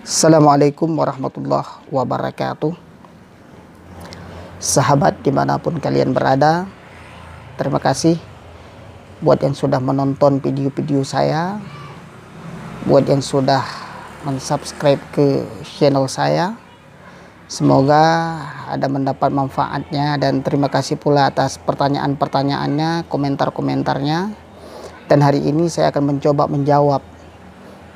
Assalamualaikum warahmatullahi wabarakatuh. Sahabat dimanapun kalian berada, terima kasih buat yang sudah menonton video-video saya, buat yang sudah mensubscribe ke channel saya. Semoga ada mendapat manfaatnya, dan terima kasih pula atas pertanyaan-pertanyaannya, komentar-komentarnya. Dan hari ini saya akan mencoba menjawab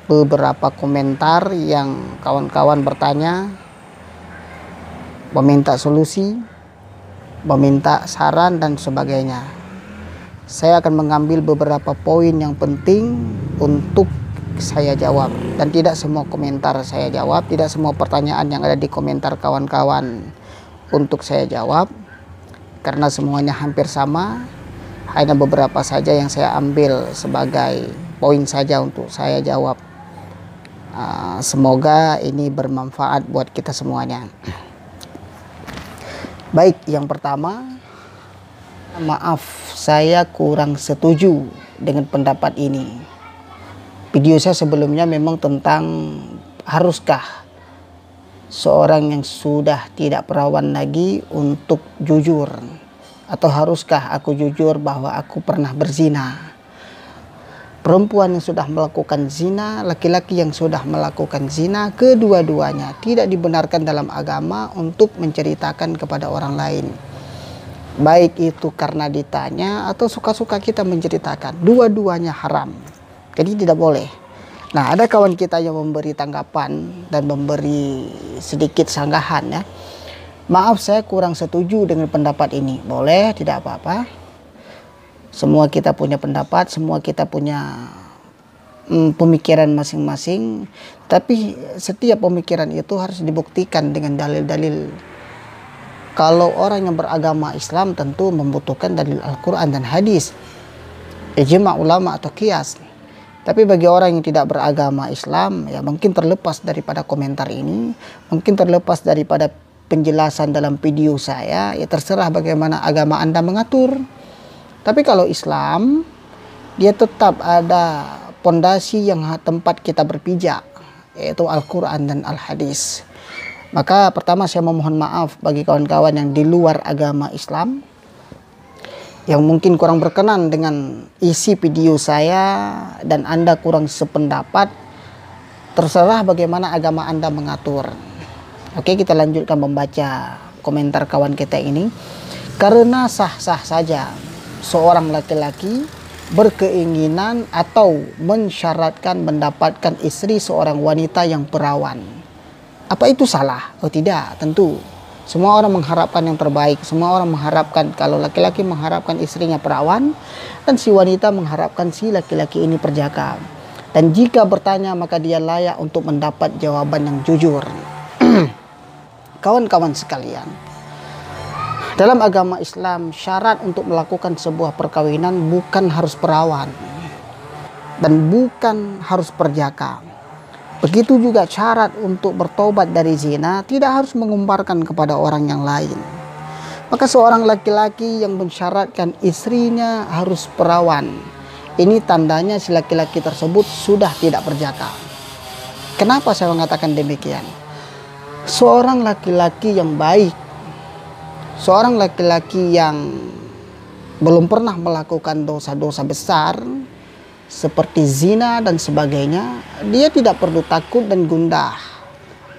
beberapa komentar yang kawan-kawan bertanya, meminta solusi, meminta saran dan sebagainya. Saya akan mengambil beberapa poin yang penting untuk saya jawab, dan tidak semua komentar saya jawab, tidak semua pertanyaan yang ada di komentar kawan-kawan untuk saya jawab, karena semuanya hampir sama. Hanya beberapa saja yang saya ambil sebagai poin saja untuk saya jawab. Semoga ini bermanfaat buat kita semuanya. Baik, yang pertama, maaf, saya kurang setuju dengan pendapat ini. Video saya sebelumnya memang tentang haruskah seorang yang sudah tidak perawan lagi untuk jujur, atau haruskah aku jujur bahwa aku pernah berzina. Perempuan yang sudah melakukan zina, laki-laki yang sudah melakukan zina, kedua-duanya tidak dibenarkan dalam agama untuk menceritakan kepada orang lain. Baik itu karena ditanya atau suka-suka kita menceritakan, dua-duanya haram. Jadi tidak boleh. Nah, ada kawan kita yang memberi tanggapan dan memberi sedikit sanggahan, ya. Maaf, saya kurang setuju dengan pendapat ini. Boleh, tidak apa-apa. Semua kita punya pendapat, semua kita punya pemikiran masing-masing. Tapi setiap pemikiran itu harus dibuktikan dengan dalil-dalil. Kalau orang yang beragama Islam tentu membutuhkan dalil Al-Quran dan hadis, ijma' ulama atau qiyas. Tapi bagi orang yang tidak beragama Islam, ya mungkin terlepas daripada komentar ini, mungkin terlepas daripada penjelasan dalam video saya, ya terserah bagaimana agama Anda mengatur. Tapi kalau Islam, dia tetap ada pondasi yang tempat kita berpijak, yaitu Al-Quran dan Al-Hadis. Maka pertama saya memohon maaf bagi kawan-kawan yang di luar agama Islam, yang mungkin kurang berkenan dengan isi video saya dan Anda kurang sependapat. Terserah bagaimana agama Anda mengatur. Oke, kita lanjutkan membaca komentar kawan kita ini. Karena sah-sah saja seorang laki-laki berkeinginan atau mensyaratkan mendapatkan istri seorang wanita yang perawan. Apa itu salah? Oh tidak, tentu. Semua orang mengharapkan yang terbaik. Semua orang mengharapkan, kalau laki-laki mengharapkan istrinya perawan, dan si wanita mengharapkan si laki-laki ini perjaka. Dan jika bertanya, maka dia layak untuk mendapat jawaban yang jujur. Kawan-kawan sekalian, dalam agama Islam, syarat untuk melakukan sebuah perkawinan bukan harus perawan dan bukan harus perjaka. Begitu juga syarat untuk bertobat dari zina tidak harus mengumbarkan kepada orang yang lain. Maka seorang laki-laki yang mensyaratkan istrinya harus perawan, ini tandanya si laki-laki tersebut sudah tidak perjaka. Kenapa saya mengatakan demikian? Seorang laki-laki yang baik, seorang laki-laki yang belum pernah melakukan dosa-dosa besar seperti zina dan sebagainya, dia tidak perlu takut dan gundah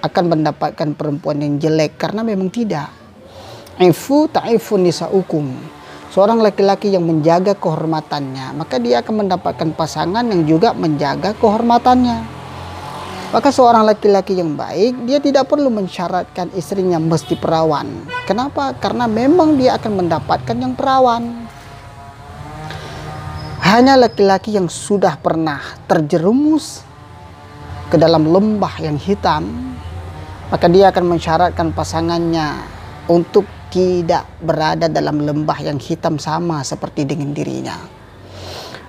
akan mendapatkan perempuan yang jelek, karena memang tidak. Ifu ta'ifun nisa'ukum. Seorang laki-laki yang menjaga kehormatannya, maka dia akan mendapatkan pasangan yang juga menjaga kehormatannya. Maka seorang laki-laki yang baik, dia tidak perlu mensyaratkan istrinya mesti perawan. Kenapa? Karena memang dia akan mendapatkan yang perawan. Hanya laki-laki yang sudah pernah terjerumus ke dalam lembah yang hitam, maka dia akan mensyaratkan pasangannya untuk tidak berada dalam lembah yang hitam sama seperti dengan dirinya.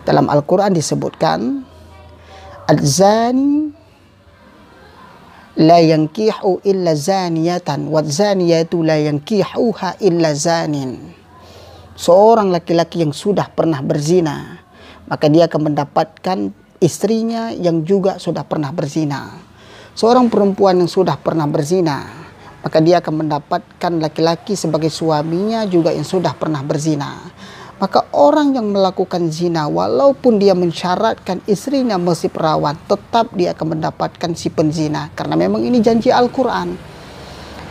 Dalam Al-Quran disebutkan, Az-zani la yankihu illa zaniyatan wa zaniyatu la yankihuha illa zanin. Seorang laki-laki yang sudah pernah berzina, maka dia akan mendapatkan istrinya yang juga sudah pernah berzina. Seorang perempuan yang sudah pernah berzina, maka dia akan mendapatkan laki-laki sebagai suaminya juga yang sudah pernah berzina. Maka orang yang melakukan zina, walaupun dia mensyaratkan istrinya mesti perawan, tetap dia akan mendapatkan si penzina. Karena memang ini janji Al-Quran.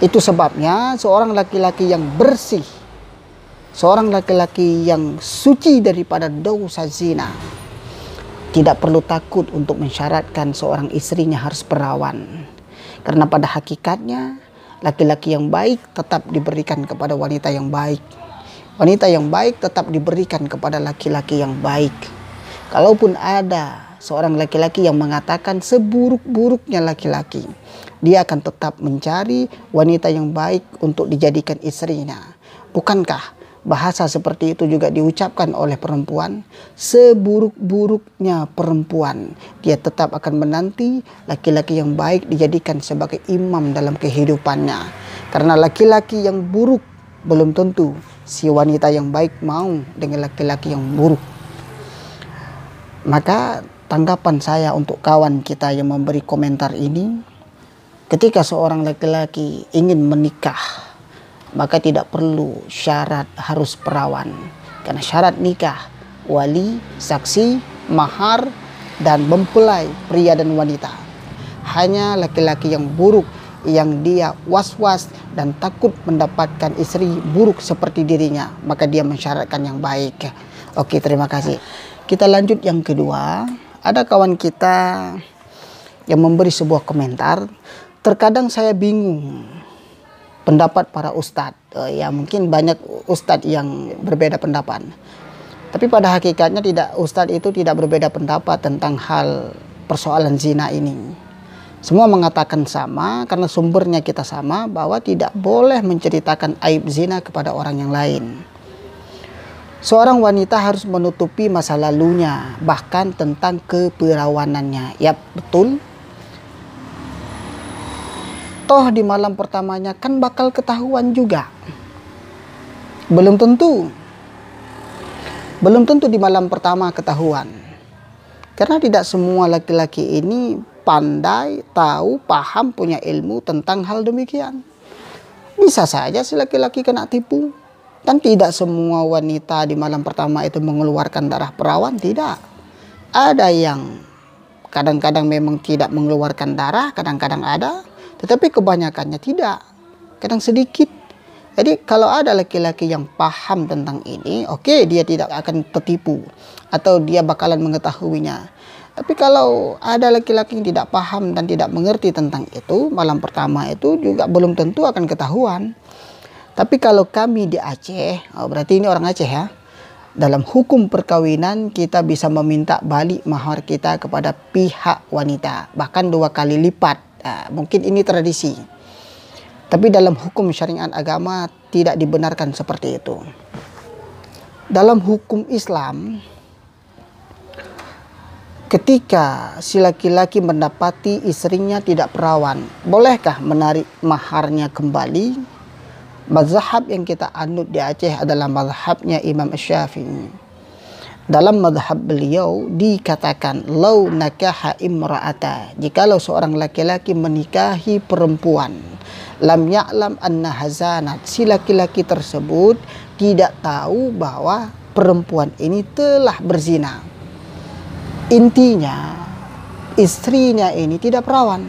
Itu sebabnya seorang laki-laki yang bersih, seorang laki-laki yang suci daripada dosa zina, tidak perlu takut untuk mensyaratkan seorang istrinya harus perawan. Karena pada hakikatnya laki-laki yang baik tetap diberikan kepada wanita yang baik. Wanita yang baik tetap diberikan kepada laki-laki yang baik. Kalaupun ada seorang laki-laki yang mengatakan seburuk-buruknya laki-laki, dia akan tetap mencari wanita yang baik untuk dijadikan istrinya. Bukankah bahasa seperti itu juga diucapkan oleh perempuan? Seburuk-buruknya perempuan, dia tetap akan menanti laki-laki yang baik dijadikan sebagai imam dalam kehidupannya. Karena laki-laki yang buruk belum tentu si wanita yang baik mau dengan laki-laki yang buruk. Maka tanggapan saya untuk kawan kita yang memberi komentar ini, ketika seorang laki-laki ingin menikah, maka tidak perlu syarat harus perawan. Karena syarat nikah, wali, saksi, mahar, dan mempelai pria dan wanita. Hanya laki-laki yang buruk, yang dia was-was dan takut mendapatkan istri buruk seperti dirinya, maka dia mensyaratkan yang baik. Oke, terima kasih. Kita lanjut yang kedua. Ada kawan kita yang memberi sebuah komentar, terkadang saya bingung pendapat para ustadz. Ya mungkin banyak ustadz yang berbeda pendapat. Tapi pada hakikatnya ustadz itu tidak berbeda pendapat tentang hal persoalan zina ini. Semua mengatakan sama karena sumbernya kita sama, bahwa tidak boleh menceritakan aib zina kepada orang yang lain. Seorang wanita harus menutupi masa lalunya, bahkan tentang keperawanannya. Ya betul. Toh di malam pertamanya kan bakal ketahuan juga. Belum tentu di malam pertama ketahuan. Karena tidak semua laki-laki ini pandai, tahu, paham, punya ilmu tentang hal demikian. Bisa saja si laki-laki kena tipu. Dan tidak semua wanita di malam pertama itu mengeluarkan darah perawan, tidak. Ada yang kadang-kadang memang tidak mengeluarkan darah, kadang-kadang ada. Tetapi kebanyakannya tidak, kadang sedikit. Jadi kalau ada laki-laki yang paham tentang ini, oke, dia tidak akan tertipu atau dia bakalan mengetahuinya. Tapi kalau ada laki-laki yang tidak paham dan tidak mengerti tentang itu, malam pertama itu juga belum tentu akan ketahuan. Tapi kalau kami di Aceh, berarti ini orang Aceh ya, dalam hukum perkawinan kita bisa meminta balik mahar kita kepada pihak wanita, bahkan 2 kali lipat. Mungkin ini tradisi, tapi dalam hukum syariat agama tidak dibenarkan seperti itu. Dalam hukum Islam, ketika si laki-laki mendapati istrinya tidak perawan, bolehkah menarik maharnya kembali? Mazhab yang kita anut di Aceh adalah mazhabnya Imam Syafi'i. Dalam mazhab beliau dikatakan, lau nakaha imra'ata, jikalau seorang laki-laki menikahi perempuan, lam ya'lam anna hazanat, si laki-laki tersebut tidak tahu bahwa perempuan ini telah berzina. Intinya istrinya ini tidak perawan.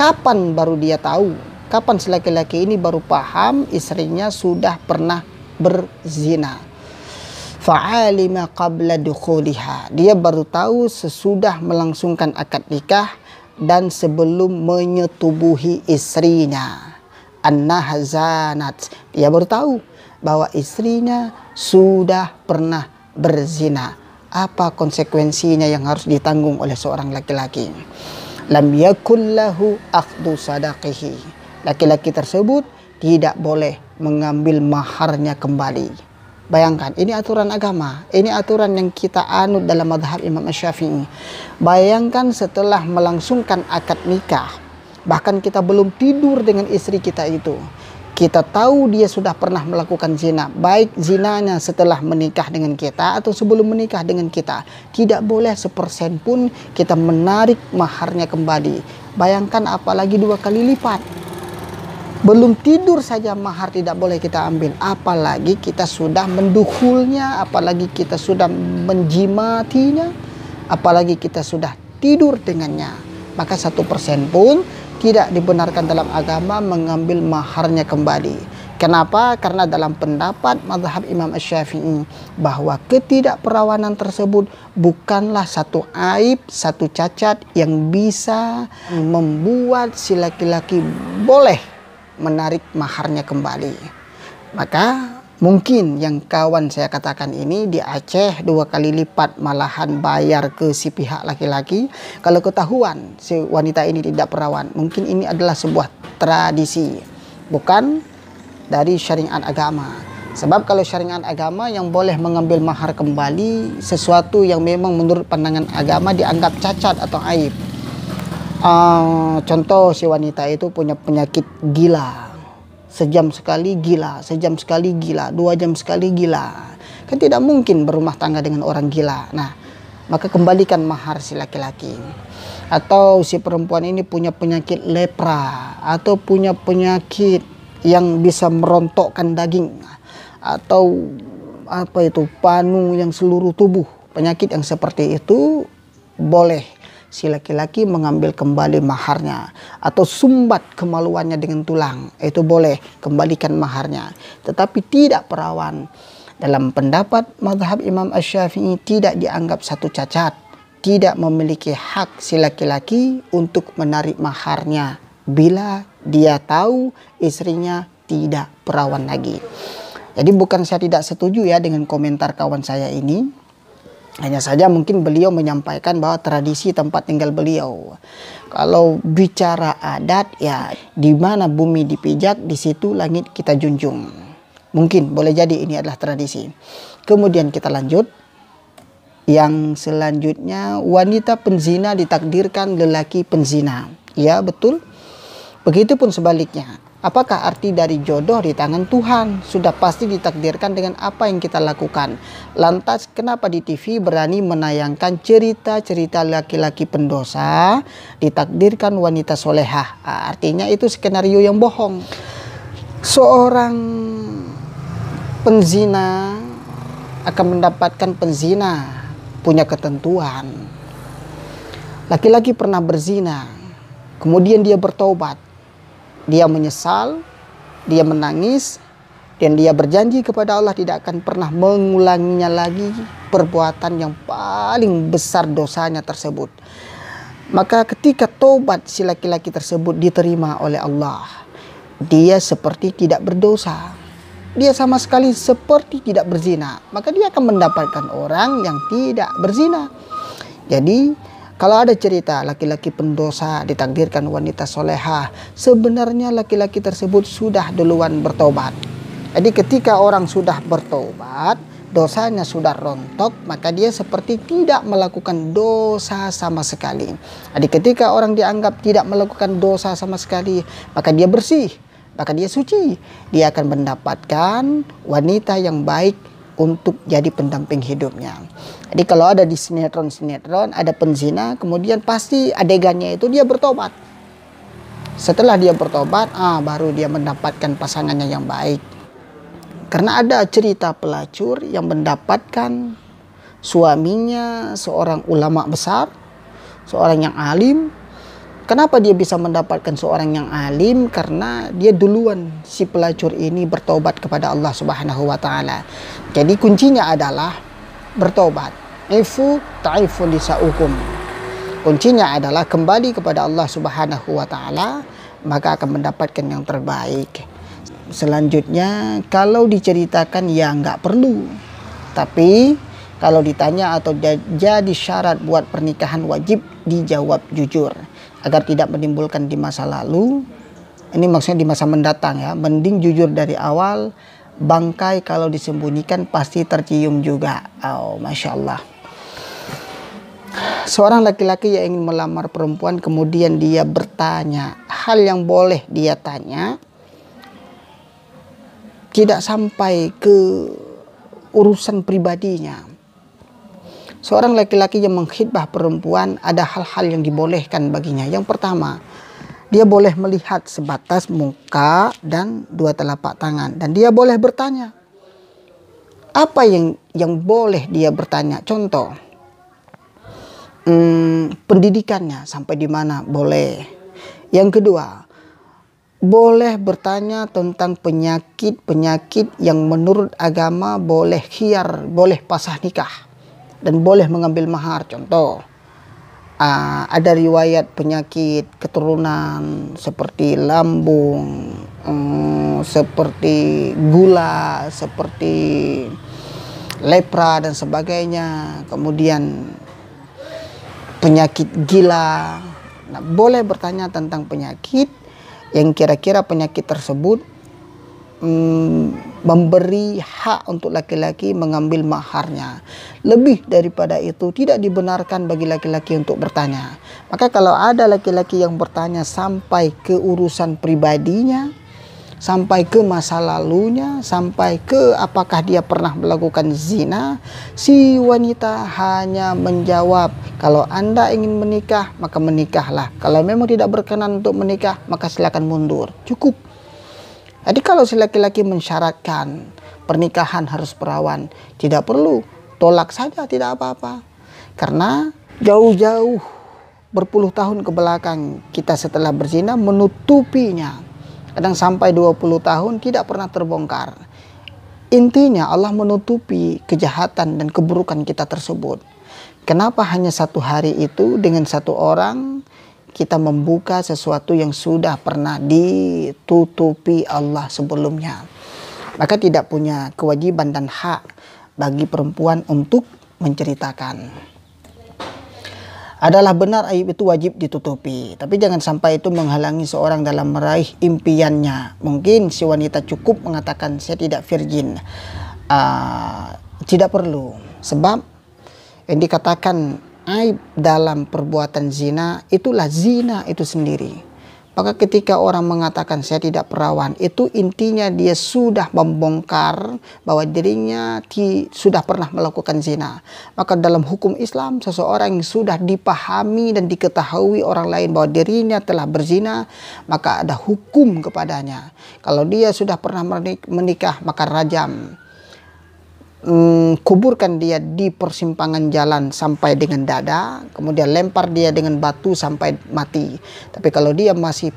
Kapan baru dia tahu? Kapan si laki-laki ini baru paham istrinya sudah pernah berzina? Fa'alima qabla dukhuliha, dia baru tahu sesudah melangsungkan akad nikah dan sebelum menyetubuhi istrinya. Annaha zanat, dia baru tahu bahwa istrinya sudah pernah berzina. Apa konsekuensinya yang harus ditanggung oleh seorang laki-laki? Lam yakul lahu akhdhu sadaqihi, laki-laki tersebut tidak boleh mengambil maharnya kembali. Bayangkan, ini aturan agama, ini aturan yang kita anut dalam mazhab Imam Syafi'i. Bayangkan setelah melangsungkan akad nikah, bahkan kita belum tidur dengan istri kita itu, kita tahu dia sudah pernah melakukan zina, baik zinanya setelah menikah dengan kita atau sebelum menikah dengan kita, tidak boleh 1% pun kita menarik maharnya kembali. Bayangkan apalagi 2 kali lipat. Belum tidur saja mahar tidak boleh kita ambil, apalagi kita sudah mendukulnya, apalagi kita sudah menjimatinya, apalagi kita sudah tidur dengannya. Maka 1% pun tidak dibenarkan dalam agama mengambil maharnya kembali. Kenapa? Karena dalam pendapat mazhab Imam Asy-Syafi'i bahwa ketidakperawanan tersebut bukanlah satu aib, satu cacat yang bisa membuat si laki-laki boleh menarik maharnya kembali. Maka mungkin yang kawan saya katakan ini di Aceh 2 kali lipat malahan bayar ke si pihak laki-laki. Kalau ketahuan si wanita ini tidak perawan, mungkin ini adalah sebuah tradisi, bukan dari syariat agama. Sebab kalau syariat agama yang boleh mengambil mahar kembali sesuatu yang memang menurut pandangan agama dianggap cacat atau aib. Contoh si wanita itu punya penyakit gila, sejam sekali gila, sejam sekali gila, 2 jam sekali gila, kan tidak mungkin berumah tangga dengan orang gila. Nah, maka kembalikan mahar si laki-laki. Atau si perempuan ini punya penyakit lepra, atau punya penyakit yang bisa merontokkan daging, atau apa itu, panu yang seluruh tubuh. Penyakit yang seperti itu boleh si laki-laki mengambil kembali maharnya. Atau sumbat kemaluannya dengan tulang, itu boleh kembalikan maharnya. Tetapi tidak perawan, dalam pendapat mazhab Imam Asy-Syafi'i tidak dianggap satu cacat, tidak memiliki hak si laki-laki untuk menarik maharnya bila dia tahu istrinya tidak perawan lagi. Jadi bukan saya tidak setuju ya dengan komentar kawan saya ini. Hanya saja mungkin beliau menyampaikan bahwa tradisi tempat tinggal beliau. Kalau bicara adat, ya di mana bumi dipijak, di situ langit kita junjung. Mungkin boleh jadi ini adalah tradisi. Kemudian kita lanjut. Yang selanjutnya, wanita penzina ditakdirkan lelaki penzina. Ya, betul. Begitupun sebaliknya. Apakah arti dari jodoh di tangan Tuhan? Sudah pasti ditakdirkan dengan apa yang kita lakukan. Lantas kenapa di TV berani menayangkan cerita-cerita laki-laki pendosa ditakdirkan wanita solehah? Artinya itu skenario yang bohong. Seorang penzina akan mendapatkan penzina, punya ketentuan. Laki-laki pernah berzina, kemudian dia bertobat. Dia menyesal, dia menangis, dan dia berjanji kepada Allah tidak akan pernah mengulanginya lagi perbuatan yang paling besar dosanya tersebut. Maka ketika tobat si laki-laki tersebut diterima oleh Allah, dia seperti tidak berdosa. Dia sama sekali seperti tidak berzina. Maka dia akan mendapatkan orang yang tidak berzina. Jadi kalau ada cerita laki-laki pendosa ditakdirkan wanita solehah, sebenarnya laki-laki tersebut sudah duluan bertobat. Jadi ketika orang sudah bertobat, dosanya sudah rontok, maka dia seperti tidak melakukan dosa sama sekali. Jadi ketika orang dianggap tidak melakukan dosa sama sekali, maka dia bersih, maka dia suci. Dia akan mendapatkan wanita yang baik untuk jadi pendamping hidupnya. Jadi kalau ada di sinetron ada penzina, kemudian pasti adegannya itu dia bertobat. Setelah dia bertobat, baru dia mendapatkan pasangannya yang baik. Karena ada cerita pelacur yang mendapatkan suaminya seorang ulama besar, seorang yang alim. Kenapa dia bisa mendapatkan seorang yang alim? Karena dia duluan si pelacur ini bertobat kepada Allah Subhanahu wa taala. Jadi kuncinya adalah bertobat. Ifu ta'ifu nisa'ukum. Kuncinya adalah kembali kepada Allah Subhanahu wa taala, maka akan mendapatkan yang terbaik. Selanjutnya, kalau diceritakan ya nggak perlu. Tapi kalau ditanya atau jadi syarat buat pernikahan, wajib dijawab jujur agar tidak menimbulkan di masa lalu. Ini maksudnya di masa mendatang ya. Mending jujur dari awal. Bangkai kalau disembunyikan pasti tercium juga. Masya Allah. Seorang laki-laki yang ingin melamar perempuan, kemudian dia bertanya hal yang boleh dia tanya, tidak sampai ke urusan pribadinya. Seorang laki-laki yang mengkhidbah perempuan ada hal-hal yang dibolehkan baginya. Yang pertama, dia boleh melihat sebatas muka dan dua telapak tangan. Dan dia boleh bertanya. Apa yang boleh dia bertanya? Contoh, pendidikannya sampai di mana boleh. Yang kedua, boleh bertanya tentang penyakit-penyakit yang menurut agama boleh khiyar, boleh pasah nikah. Dan boleh mengambil mahar. Contoh, ada riwayat penyakit keturunan seperti lambung, seperti gula, seperti lepra dan sebagainya. Kemudian penyakit gila. Nah, boleh bertanya tentang penyakit yang kira-kira penyakit tersebut memberi hak untuk laki-laki mengambil maharnya. Lebih daripada itu tidak dibenarkan bagi laki-laki untuk bertanya. Maka kalau ada laki-laki yang bertanya sampai ke urusan pribadinya, sampai ke masa lalunya, sampai ke apakah dia pernah melakukan zina, si wanita hanya menjawab, kalau Anda ingin menikah maka menikahlah. Kalau memang tidak berkenan untuk menikah maka silakan mundur. Cukup. Jadi kalau si laki-laki mensyaratkan pernikahan harus perawan, tidak perlu, tolak saja, tidak apa-apa. Karena jauh-jauh berpuluh tahun ke belakang kita setelah berzina menutupinya. Kadang sampai 20 tahun tidak pernah terbongkar. Intinya Allah menutupi kejahatan dan keburukan kita tersebut. Kenapa hanya satu hari itu dengan satu orang kita membuka sesuatu yang sudah pernah ditutupi Allah sebelumnya? Maka tidak punya kewajiban dan hak bagi perempuan untuk menceritakan. Adalah benar aib itu wajib ditutupi, tapi jangan sampai itu menghalangi seorang dalam meraih impiannya. Mungkin si wanita cukup mengatakan saya tidak virgin. Tidak perlu, sebab yang dikatakan aib dalam perbuatan zina itulah zina itu sendiri. Maka ketika orang mengatakan saya tidak perawan, itu intinya dia sudah membongkar bahwa dirinya sudah pernah melakukan zina. Maka dalam hukum Islam, seseorang yang sudah dipahami dan diketahui orang lain bahwa dirinya telah berzina, maka ada hukum kepadanya. Kalau dia sudah pernah menikah, maka rajam. Kuburkan dia di persimpangan jalan sampai dengan dada, kemudian lempar dia dengan batu sampai mati. Tapi kalau dia masih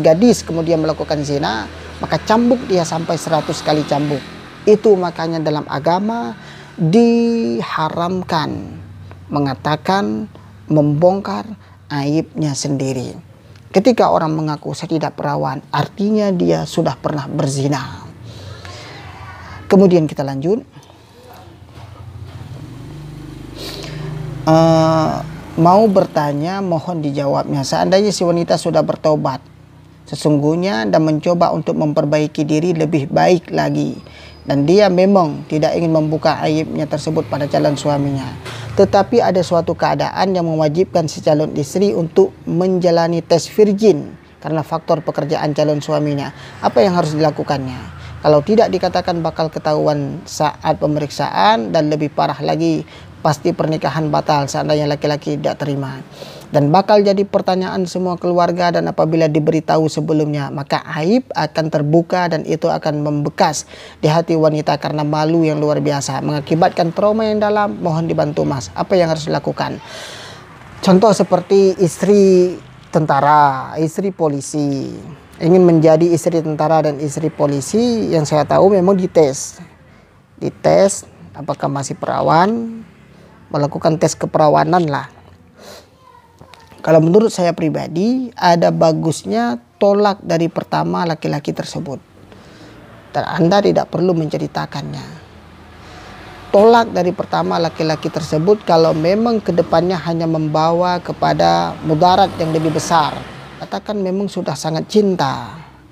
gadis kemudian melakukan zina, maka cambuk dia sampai 100 kali cambuk. Itu makanya dalam agama diharamkan mengatakan, membongkar aibnya sendiri. Ketika orang mengaku saya tidak perawan, artinya dia sudah pernah berzina. Kemudian kita lanjut. Mau bertanya mohon dijawabnya. Seandainya si wanita sudah bertobat sesungguhnya dan mencoba untuk memperbaiki diri lebih baik lagi, dan dia memang tidak ingin membuka aibnya tersebut pada calon suaminya, tetapi ada suatu keadaan yang mewajibkan si calon istri untuk menjalani tes virgin karena faktor pekerjaan calon suaminya, apa yang harus dilakukannya? Kalau tidak dikatakan bakal ketahuan saat pemeriksaan, dan lebih parah lagi pasti pernikahan batal seandainya laki-laki tidak terima, dan bakal jadi pertanyaan semua keluarga. Dan apabila diberitahu sebelumnya, maka aib akan terbuka dan itu akan membekas di hati wanita karena malu yang luar biasa, mengakibatkan trauma yang dalam. Mohon dibantu Mas, apa yang harus dilakukan? Contoh seperti istri tentara, istri polisi, ingin menjadi istri tentara dan istri polisi, yang saya tahu memang dites apakah masih perawan, melakukan tes keperawanan lah. Kalau menurut saya pribadi, ada bagusnya tolak dari pertama laki-laki tersebut, dan Anda tidak perlu menceritakannya. Tolak dari pertama laki-laki tersebut kalau memang kedepannya hanya membawa kepada mudarat yang lebih besar. Katakan memang sudah sangat cinta,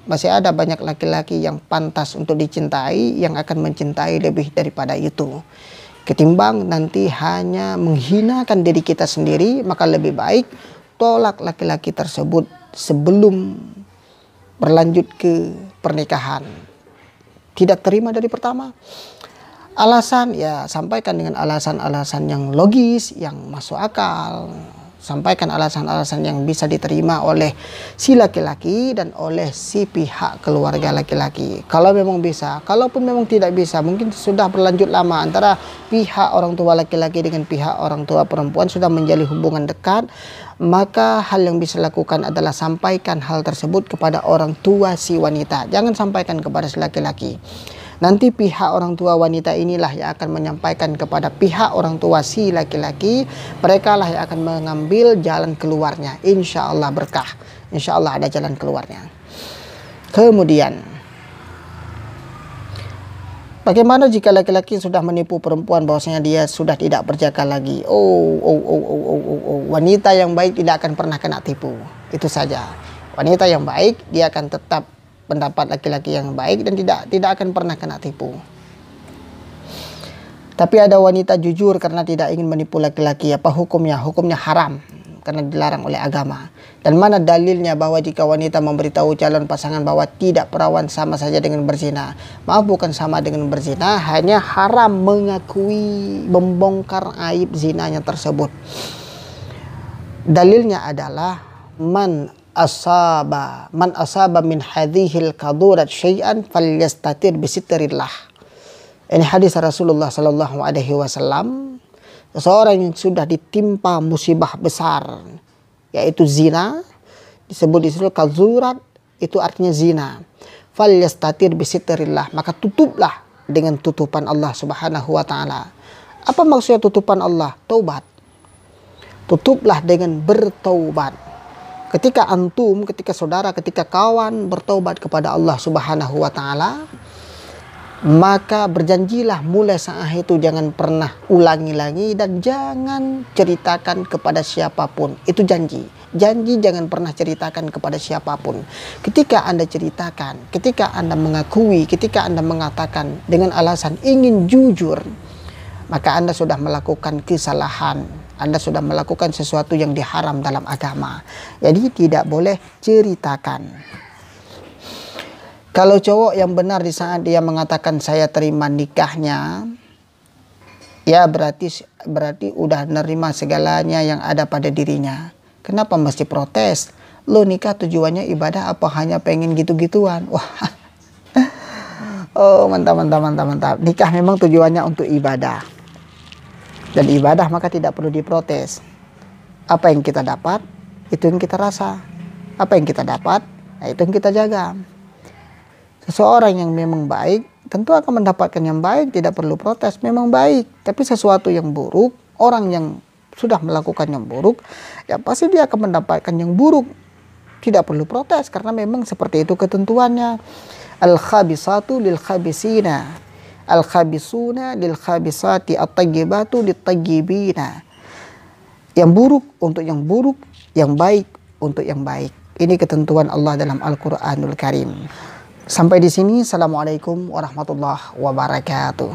masih ada banyak laki-laki yang pantas untuk dicintai, yang akan mencintai lebih daripada itu. Ketimbang nanti hanya menghinakan diri kita sendiri, maka lebih baik tolak laki-laki tersebut sebelum berlanjut ke pernikahan. Tidak terima dari pertama, Alasan ya sampaikan dengan alasan-alasan yang logis, yang masuk akal. Sampaikan alasan-alasan yang bisa diterima oleh si laki-laki dan oleh si pihak keluarga laki-laki. Kalau memang bisa, kalaupun memang tidak bisa, mungkin sudah berlanjut lama antara pihak orang tua laki-laki dengan pihak orang tua perempuan sudah menjalin hubungan dekat, maka hal yang bisa lakukan adalah sampaikan hal tersebut kepada orang tua si wanita. Jangan sampaikan kepada si laki-laki. Nanti pihak orang tua wanita inilah yang akan menyampaikan kepada pihak orang tua si laki-laki. Mereka lah yang akan mengambil jalan keluarnya. Insya Allah berkah. Insya Allah ada jalan keluarnya. Kemudian, bagaimana jika laki-laki sudah menipu perempuan bahwasanya dia sudah tidak berjaga lagi? Wanita yang baik tidak akan pernah kena tipu. Itu saja. Wanita yang baik dia akan tetap pendapat laki-laki yang baik dan tidak akan pernah kena tipu. Tapi ada wanita jujur karena tidak ingin menipu laki-laki. Apa hukumnya? Hukumnya haram karena dilarang oleh agama. Dan mana dalilnya bahwa jika wanita memberitahu calon pasangan bahwa tidak perawan sama saja dengan berzina? Maaf, bukan sama dengan berzina, hanya haram mengakui, membongkar aib zinanya tersebut. Dalilnya adalah man asaba min hadhil kadurat syai'an falyastatir bisitrillah. Ini hadis Rasulullah sallallahu alaihi wasallam. Seseorang yang sudah ditimpa musibah besar yaitu zina, disebut di situ kadurat, itu artinya zina. Falyastatir bisitrillah, maka tutuplah dengan tutupan Allah Subhanahu wa taala. Apa maksudnya tutupan Allah? Taubat. Tutuplah dengan bertaubat. Ketika antum, ketika saudara, ketika kawan bertaubat kepada Allah Subhanahu wa taala, maka berjanjilah mulai saat itu jangan pernah ulangi lagi dan jangan ceritakan kepada siapapun. Itu janji. Janji jangan pernah ceritakan kepada siapapun. Ketika Anda ceritakan, ketika Anda mengakui, ketika Anda mengatakan dengan alasan ingin jujur, maka Anda sudah melakukan kesalahan. Anda sudah melakukan sesuatu yang diharam dalam agama. Jadi tidak boleh ceritakan. Kalau cowok yang benar di saat dia mengatakan saya terima nikahnya, ya berarti udah nerima segalanya yang ada pada dirinya. Kenapa mesti protes? Lo nikah tujuannya ibadah apa hanya pengen gitu-gituan? Wah. Oh, mantap. Nikah memang tujuannya untuk ibadah. Dan ibadah maka tidak perlu diprotes. Apa yang kita dapat, itu yang kita rasa. Apa yang kita dapat, nah itu yang kita jaga. Seseorang yang memang baik, tentu akan mendapatkan yang baik, tidak perlu protes, memang baik. Tapi sesuatu yang buruk, orang yang sudah melakukan yang buruk, ya pasti dia akan mendapatkan yang buruk. Tidak perlu protes, karena memang seperti itu ketentuannya. Al-khabisatu lil-khabisina. Al-khabisuna lil-khabisati, at-tayyibatu lit-tayyibina. Yang buruk untuk yang buruk, yang baik untuk yang baik. Ini ketentuan Allah dalam Al-Qur'anul Karim. Sampai di sini. Assalamualaikum warahmatullahi wabarakatuh.